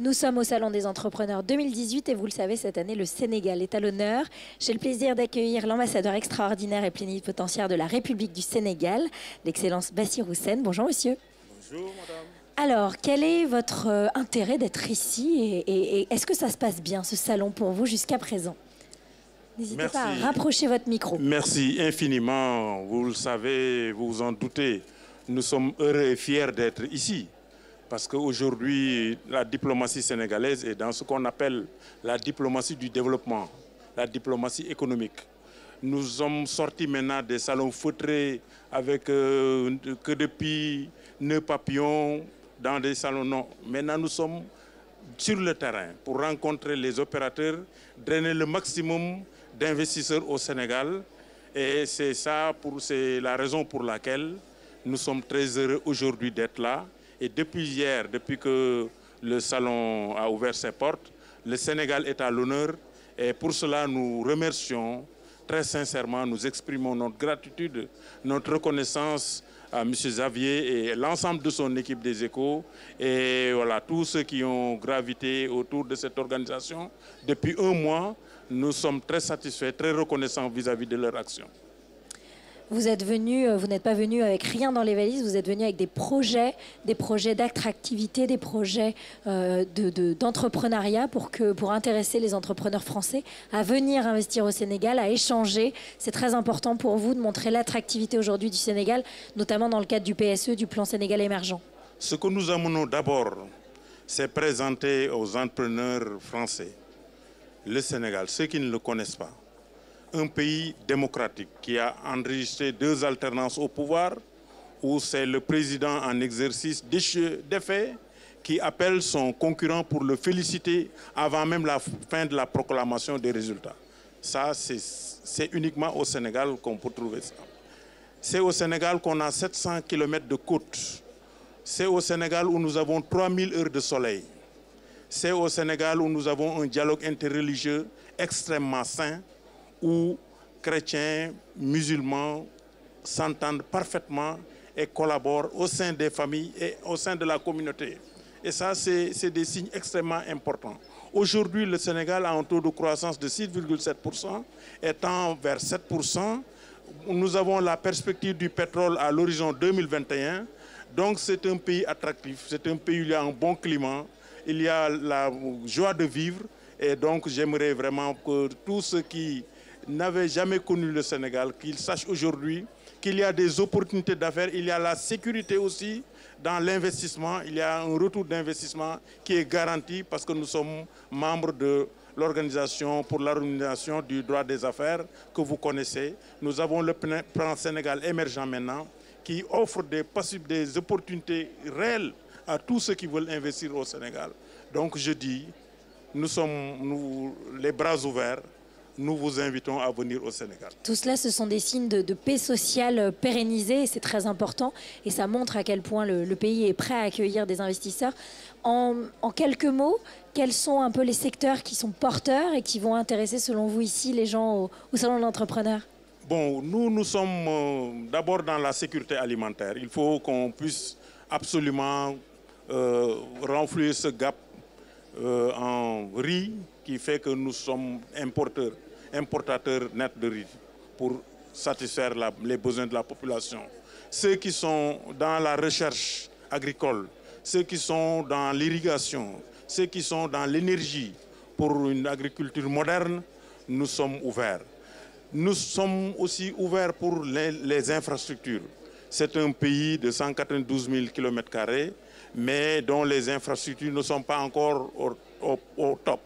Nous sommes au Salon des Entrepreneurs 2018 et vous le savez, cette année, le Sénégal est à l'honneur. J'ai le plaisir d'accueillir l'ambassadeur extraordinaire et plénipotentiaire de la République du Sénégal, l'Excellence Bassirou Sène. Bonjour monsieur. Bonjour madame. Alors, quel est votre intérêt d'être ici et est-ce que ça se passe bien, ce salon, pour vous jusqu'à présent? N'hésitez pas à rapprocher votre micro. Merci infiniment. Vous le savez, vous vous en doutez, nous sommes heureux et fiers d'être ici. Parce qu'aujourd'hui, la diplomatie sénégalaise est dans ce qu'on appelle la diplomatie du développement, la diplomatie économique. Nous sommes sortis maintenant des salons feutrés avec que depuis nœuds papillons dans des salons. Non, maintenant nous sommes sur le terrain pour rencontrer les opérateurs, drainer le maximum d'investisseurs au Sénégal. Et c'est la raison pour laquelle nous sommes très heureux aujourd'hui d'être là. Et depuis hier, depuis que le salon a ouvert ses portes, le Sénégal est à l'honneur. Et pour cela, nous remercions très sincèrement, nous exprimons notre gratitude, notre reconnaissance à M. Xavier et l'ensemble de son équipe des Échos. Et voilà, tous ceux qui ont gravité autour de cette organisation. Depuis un mois, nous sommes très satisfaits, très reconnaissants vis-à-vis de leur action. Vous êtes venu, vous n'êtes pas venu avec rien dans les valises, vous êtes venu avec des projets d'attractivité, des projets d'entrepreneuriat pour intéresser les entrepreneurs français à venir investir au Sénégal, à échanger. C'est très important pour vous de montrer l'attractivité aujourd'hui du Sénégal, notamment dans le cadre du PSE, du plan Sénégal émergent. Ce que nous amenons d'abord, c'est présenter aux entrepreneurs français le Sénégal, ceux qui ne le connaissent pas. Un pays démocratique qui a enregistré 2 alternances au pouvoir, où c'est le président en exercice défait qui appelle son concurrent pour le féliciter avant même la fin de la proclamation des résultats. Ça, c'est uniquement au Sénégal qu'on peut trouver ça. C'est au Sénégal qu'on a 700 km de côte. C'est au Sénégal où nous avons 3000 heures de soleil. C'est au Sénégal où nous avons un dialogue interreligieux extrêmement sain, où chrétiens, musulmans s'entendent parfaitement et collaborent au sein des familles et au sein de la communauté. Et ça, c'est des signes extrêmement importants. Aujourd'hui, le Sénégal a un taux de croissance de 6,7%, étant vers 7%. Nous avons la perspective du pétrole à l'horizon 2021. Donc, c'est un pays attractif, c'est un pays où il y a un bon climat, il y a la joie de vivre. Et donc, j'aimerais vraiment que tous ceux qui n'avaient jamais connu le Sénégal, qu'ils sachent aujourd'hui qu'il y a des opportunités d'affaires, il y a la sécurité aussi dans l'investissement, il y a un retour d'investissement qui est garanti parce que nous sommes membres de l'Organisation pour l'harmonisation du droit des affaires que vous connaissez. Nous avons le plan Sénégal émergent maintenant qui offre des opportunités réelles à tous ceux qui veulent investir au Sénégal. Donc je dis, nous sommes les bras ouverts. Nous vous invitons à venir au Sénégal. Tout cela, ce sont des signes de paix sociale pérennisée, et c'est très important. Et ça montre à quel point le pays est prêt à accueillir des investisseurs. En quelques mots, quels sont un peu les secteurs qui sont porteurs et qui vont intéresser, selon vous, ici, les gens au Salon de l'Entrepreneur? Bon, nous sommes d'abord dans la sécurité alimentaire. Il faut qu'on puisse absolument renflouer ce gap en riz, qui fait que nous sommes importateurs nets de riz pour satisfaire les besoins de la population. Ceux qui sont dans la recherche agricole, ceux qui sont dans l'irrigation, ceux qui sont dans l'énergie pour une agriculture moderne, nous sommes ouverts. Nous sommes aussi ouverts pour les infrastructures. C'est un pays de 192 000 km², mais dont les infrastructures ne sont pas encore au top.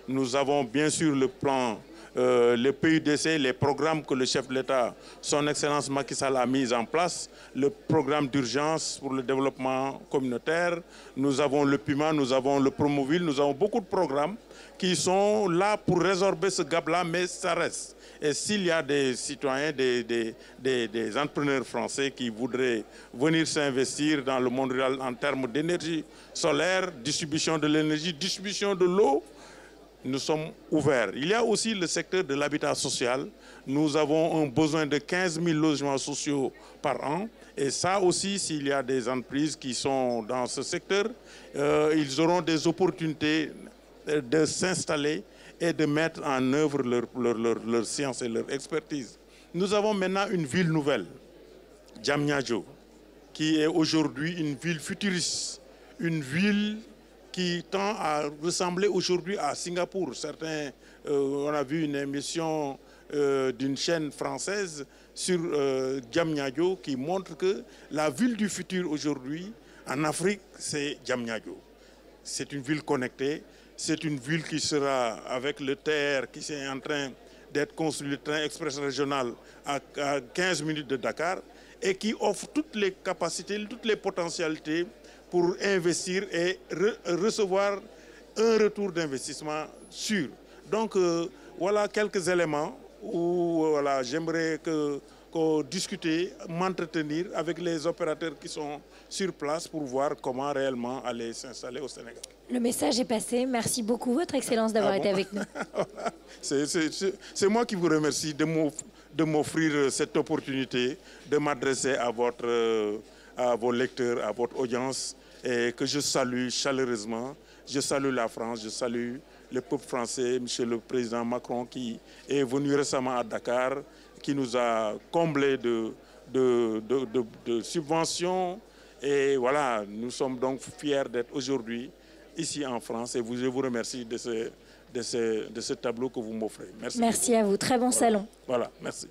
Nous avons bien sûr le plan, le PUDC, les programmes que le chef de l'État, son Excellence Macky Sall, a mis en place, le programme d'urgence pour le développement communautaire, nous avons le PUMA, nous avons le Promoville, nous avons beaucoup de programmes qui sont là pour résorber ce gap-là, mais ça reste. Et s'il y a des citoyens, des entrepreneurs français qui voudraient venir s'investir dans le monde rural en termes d'énergie solaire, distribution de l'énergie, distribution de l'eau, nous sommes ouverts. Il y a aussi le secteur de l'habitat social. Nous avons un besoin de 15 000 logements sociaux par an. Et ça aussi, s'il y a des entreprises qui sont dans ce secteur, ils auront des opportunités de s'installer et de mettre en œuvre leur science et leur expertise. Nous avons maintenant une ville nouvelle, Diamniadio, qui est aujourd'hui une ville futuriste, une ville qui tend à ressembler aujourd'hui à Singapour. Certains, on a vu une émission d'une chaîne française sur Diamniadio qui montre que la ville du futur aujourd'hui en Afrique, c'est Diamniadio. C'est une ville connectée, c'est une ville qui sera avec le TER qui est en train d'être construit, le train express régional à 15 minutes de Dakar et qui offre toutes les capacités, toutes les potentialités pour investir et recevoir un retour d'investissement sûr. Donc voilà quelques éléments où voilà, j'aimerais discuter, m'entretenir avec les opérateurs qui sont sur place pour voir comment réellement aller s'installer au Sénégal. Le message est passé. Merci beaucoup, Votre Excellence, d'avoir été avec nous. Voilà. C'est moi qui vous remercie de m'offrir cette opportunité de m'adresser à vos lecteurs, à votre audience, et que je salue chaleureusement. Je salue la France, je salue le peuple français, Monsieur le Président Macron qui est venu récemment à Dakar, qui nous a comblés de subventions. Et voilà, nous sommes donc fiers d'être aujourd'hui ici en France et je vous remercie de ce tableau que vous m'offrez. Merci. Merci à vous. Très bon salon. Voilà, merci.